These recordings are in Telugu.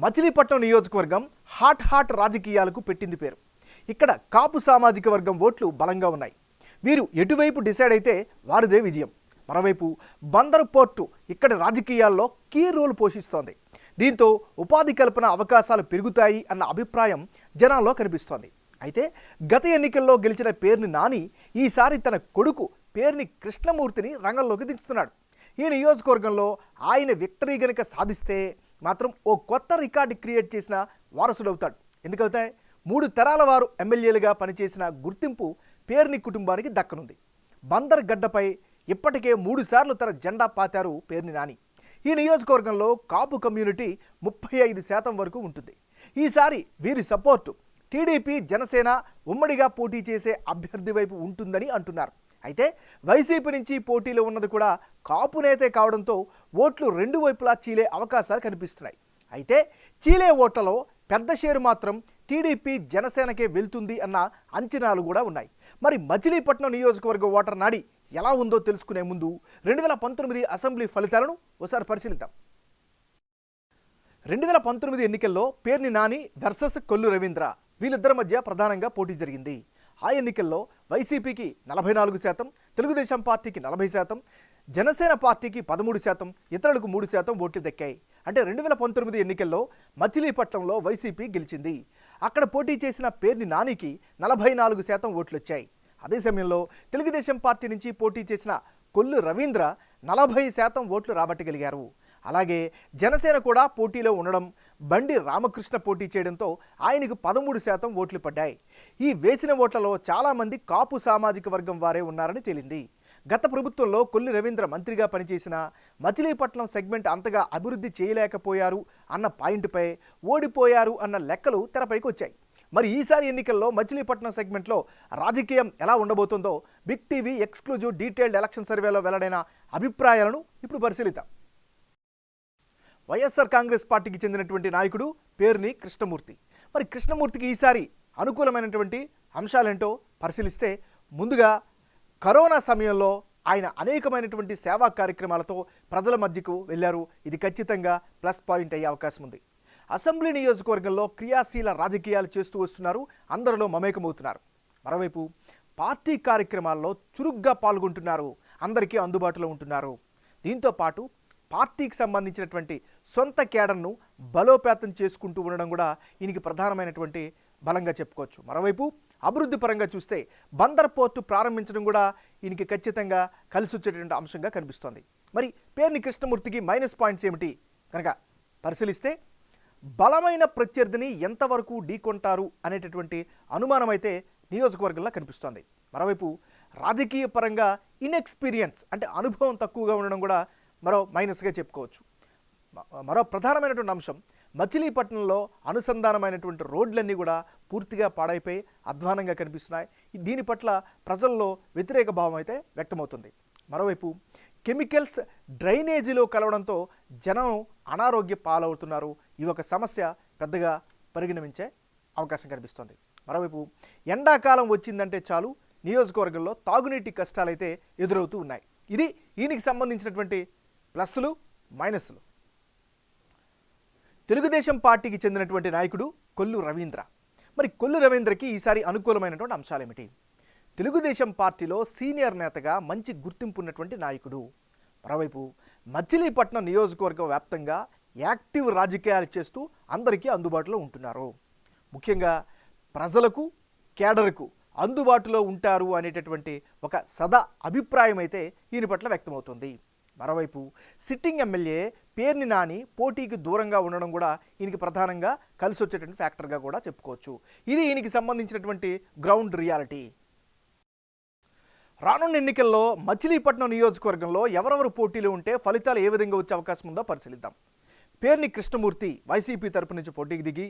మచిలీపట్నం నియోజకవర్గం హాట్ రాజకీయాలకు పెట్టింది పేరు. ఇక్కడ కాపు సామాజిక వర్గం ఓట్లు బలంగా ఉన్నాయి. వీరు ఎటువైపు డిసైడ్ అయితే వారిదే విజయం. మరోవైపు బందరు పోర్టు ఇక్కడ రాజకీయాల్లో కీ రోల్ పోషిస్తోంది. దీంతో ఉపాధి కల్పన అవకాశాలు పెరుగుతాయి అన్న అభిప్రాయం జనాల్లో కనిపిస్తోంది. అయితే గత ఎన్నికల్లో గెలిచిన పేర్ని నాని ఈసారి తన కొడుకు పేర్ని కృష్ణమూర్తిని రంగంలోకి దించుతున్నాడు. ఈ నియోజకవర్గంలో ఆయన విక్టరీ గనుక సాధిస్తే మాత్రం ఓ కొత్త రికార్డు క్రియేట్ చేసిన వారసుడవుతాడు. ఎందుకంటే 3 తరాల వారు ఎమ్మెల్యేలుగా పనిచేసిన గుర్తింపు పేర్ని కుటుంబానికి దక్కనుంది. బందర్ గడ్డపై ఇప్పటికే 3 సార్లు తన జెండా పాతారు పేర్ని నాని. ఈ నియోజకవర్గంలో కాపు కమ్యూనిటీ 35% వరకు ఉంటుంది. ఈసారి వీరి సపోర్టు టీడీపీ జనసేన ఉమ్మడిగా పోటీ చేసే అభ్యర్థి వైపు ఉంటుందని అంటున్నారు. అయితే వైసీపీ నుంచి పోటీలో ఉన్నది కూడా కాపు నేతే కావడంతో ఓట్లు 2 వైపులా చీలే అవకాశాలు కనిపిస్తున్నాయి. అయితే చీలే ఓట్లలో పెద్ద షేరు మాత్రం టీడీపీ జనసేనకే వెళ్తుంది అన్న అంచనాలు కూడా ఉన్నాయి. మరి మచిలీపట్నం నియోజకవర్గ ఓటర్ నాడి ఎలా ఉందో తెలుసుకునే ముందు 2019 అసెంబ్లీ ఫలితాలను ఒకసారి పరిశీలిద్దాం. 2019 ఎన్నికల్లో పేర్ని నాని వర్సెస్ కొల్లు రవీంద్ర వీళ్ళిద్దరి మధ్య ప్రధానంగా పోటీ జరిగింది. ఆ ఎన్నికల్లో వైసీపీకి 44%, తెలుగుదేశం పార్టీకి 40%, జనసేన పార్టీకి 13%, ఇతరులకు 3% ఓట్లు దక్కాయి. అంటే 2019 ఎన్నికల్లో మచిలీపట్నంలో వైసీపీ గెలిచింది. అక్కడ పోటీ చేసిన పేర్ని నానికి 44% ఓట్లు వచ్చాయి. అదే సమయంలో తెలుగుదేశం పార్టీ నుంచి పోటీ చేసిన కొల్లు రవీంద్ర 40% ఓట్లు రాబట్టగలిగారు. అలాగే జనసేన కూడా పోటీలో ఉండడం, బండి రామకృష్ణ పోటీ చేయడంతో ఆయనకు 13% ఓట్లు పడ్డాయి. ఈ వేసిన ఓట్లలో చాలామంది కాపు సామాజిక వర్గం వారే ఉన్నారని తేలింది. గత ప్రభుత్వంలో కొల్లు రవీంద్ర మంత్రిగా పనిచేసిన మచిలీపట్నం సెగ్మెంట్ అంతగా అభివృద్ధి చేయలేకపోయారు అన్న పాయింట్పై ఓడిపోయారు అన్న లెక్కలు తెరపైకి వచ్చాయి. మరి ఈసారి ఎన్నికల్లో మచిలీపట్నం సెగ్మెంట్లో రాజకీయం ఎలా ఉండబోతుందో big TV exclusive detailed election సర్వేలో వెల్లడైన అభిప్రాయాలను ఇప్పుడు పరిశీలిద్దాం. వైఎస్ఆర్ కాంగ్రెస్ పార్టీకి చెందినటువంటి నాయకుడు పేర్ని కృష్ణమూర్తి. మరి కృష్ణమూర్తికి ఈసారి అనుకూలమైనటువంటి అంశాలేంటో పరిశీలిస్తే ముందుగా కరోనా సమయంలో ఆయన అనేకమైనటువంటి సేవా కార్యక్రమాలతో ప్రజల మధ్యకు వెళ్ళారు. ఇది ఖచ్చితంగా ప్లస్ పాయింట్ అయ్యే అవకాశం ఉంది. అసెంబ్లీ నియోజకవర్గంలో క్రియాశీల రాజకీయాలు చేస్తూ వస్తున్నారు, అందరిలో మమేకమవుతున్నారు. మరోవైపు పార్టీ కార్యక్రమాల్లో చురుగ్గా పాల్గొంటున్నారు, అందరికీ అందుబాటులో ఉంటున్నారు. దీంతో పాటు పార్టీకి సంబంధించినటువంటి సొంత కేడర్ను బలోపేతం చేసుకుంటూ ఉండడం కూడా ఈయనకి ప్రధానమైనటువంటి బలంగా చెప్పుకోవచ్చు. మరోవైపు అభివృద్ధి పరంగా చూస్తే బందర్ పోర్టు ప్రారంభించడం కూడా ఈయనకి ఖచ్చితంగా కలిసి వచ్చేటువంటి అంశంగా కనిపిస్తోంది. మరి పేర్ని కృష్ణమూర్తికి మైనస్ పాయింట్స్ ఏమిటి కనుక పరిశీలిస్తే బలమైన ప్రత్యర్థిని ఎంతవరకు ఢీకొంటారు అనేటటువంటి అనుమానం అయితే నియోజకవర్గంలో కనిపిస్తోంది. మరోవైపు రాజకీయ పరంగా ఇన్ఎక్స్పీరియన్స్ అంటే అనుభవం తక్కువగా ఉండడం కూడా మరో మైనస్గా చెప్పుకోవచ్చు. మరో ప్రధానమైనటువంటి అంశం మచిలీపట్నంలో అనుసంధానమైనటువంటి రోడ్లన్నీ కూడా పూర్తిగా పాడైపోయి అధ్వానంగా కనిపిస్తున్నాయి. దీని పట్ల ప్రజల్లో వ్యతిరేక భావం అయితే వ్యక్తమవుతుంది. మరోవైపు కెమికల్స్ డ్రైనేజీలో కలవడంతో జనం అనారోగ్య పాలవుతున్నారు. ఈ ఒక సమస్య పెద్దగా పరిగణించే అవకాశం కనిపిస్తుంది. మరోవైపు ఎండాకాలం వచ్చిందంటే చాలు నియోజకవర్గంలో తాగునీటి కష్టాలైతే ఎదురవుతూ ఉన్నాయి. ఇది ఈయనకి సంబంధించినటువంటి ప్లస్లు మైనస్లు. తెలుగుదేశం పార్టీకి చెందినటువంటి నాయకుడు కొల్లు రవీంద్ర. మరి కొల్లు రవీంద్రకి ఈసారి అనుకూలమైనటువంటి అంశాలేమిటి? తెలుగుదేశం పార్టీలో సీనియర్ నేతగా మంచి గుర్తింపు ఉన్నటువంటి నాయకుడు. మరోవైపు మచిలీపట్నం నియోజకవర్గం వ్యాప్తంగా యాక్టివ్ రాజకీయాలు చేస్తూ అందరికీ అందుబాటులో ఉంటున్నారు. ముఖ్యంగా ప్రజలకు కేడర్కు అందుబాటులో ఉంటారు అనేటటువంటి ఒక సదా అభిప్రాయం అయితే ఈయన పట్ల వ్యక్తమవుతుంది. మరోవైపు సిట్టింగ్ ఎమ్మెల్యే పేర్ని నాని పోటీకి దూరంగా ఉండడం కూడా ఈయనకి ప్రధానంగా కలిసి వచ్చేటువంటి ఫ్యాక్టర్గా కూడా చెప్పుకోవచ్చు. ఇది ఈయనకి సంబంధించినటువంటి గ్రౌండ్ రియాలిటీ. రానున్న ఎన్నికల్లో మచిలీపట్నం నియోజకవర్గంలో ఎవరెవరు పోటీలు ఉంటే ఫలితాలు ఏ విధంగా వచ్చే అవకాశం ఉందో పరిశీలిద్దాం. పేర్ని కృష్ణమూర్తి వైసీపీ తరపు నుంచి పోటీకి దిగి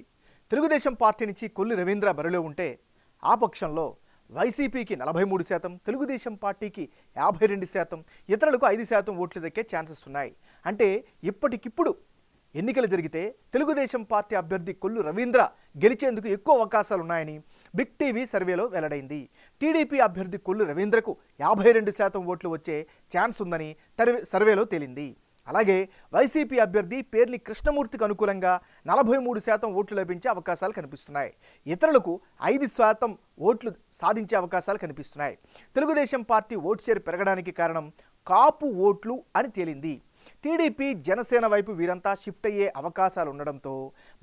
తెలుగుదేశం పార్టీ నుంచి కొల్లు రవీంద్ర బరిలో ఉంటే ఆ పక్షంలో వైసీపీకి 43%, తెలుగుదేశం పార్టీకి 52%, ఇతరులకు 5% ఓట్లు దక్కే ఛాన్సెస్ ఉన్నాయి. అంటే ఇప్పటికిప్పుడు ఎన్నికలు జరిగితే తెలుగుదేశం పార్టీ అభ్యర్థి కొల్లు రవీంద్ర గెలిచేందుకు ఎక్కువ అవకాశాలు ఉన్నాయని బిగ్ టీవీ సర్వేలో వెల్లడైంది. టీడీపీ అభ్యర్థి కొల్లు రవీంద్రకు 52% ఓట్లు వచ్చే ఛాన్స్ ఉందని సర్వేలో తేలింది. అలాగే వైసీపీ అభ్యర్థి పేర్ని కృష్ణమూర్తికి అనుకూలంగా 43% ఓట్లు లభించే అవకాశాలు కనిపిస్తున్నాయి. ఇతరులకు 5% ఓట్లు సాధించే అవకాశాలు కనిపిస్తున్నాయి. తెలుగుదేశం పార్టీ ఓటు షేర్ పెరగడానికి కారణం కాపు ఓట్లు అని తేలింది. టీడీపీ జనసేన వైపు వీరంతా షిఫ్ట్ అయ్యే అవకాశాలు ఉండడంతో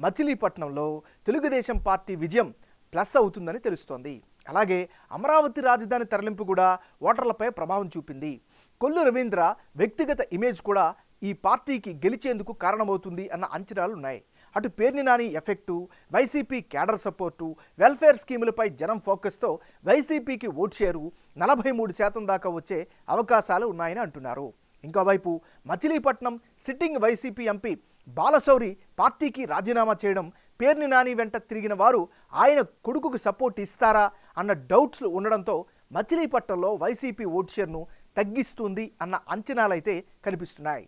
మచిలీపట్నంలో తెలుగుదేశం పార్టీ విజయం ప్లస్ అవుతుందని తెలుస్తోంది. అలాగే అమరావతి రాజధాని తరలింపు కూడా ఓటర్లపై ప్రభావం చూపింది. కొల్లు రవీంద్ర వ్యక్తిగత ఇమేజ్ కూడా ఈ పార్టీకి గెలిచేందుకు కారణమవుతుంది అన్న అంచనాలు ఉన్నాయి. అటు Perni Nani effect, YCP cadre support, welfare స్కీములపై జనం ఫోకస్తో వైసీపీకి ఓటు షేరు 43% దాకా వచ్చే అవకాశాలు ఉన్నాయని అంటున్నారు. ఇంకోవైపు Machilipatnam sitting YCP MP Balashowry పార్టీకి రాజీనామా చేయడం, పేర్ని నాని వెంట తిరిగిన వారు ఆయన కొడుకుకు సపోర్ట్ ఇస్తారా అన్న డౌట్స్ ఉండడంతో మచిలీపట్నంలో వైసీపీ ఓటు షేర్ను తగ్గిస్తుంది అన్న అంచనాలైతే కనిపిస్తున్నాయి.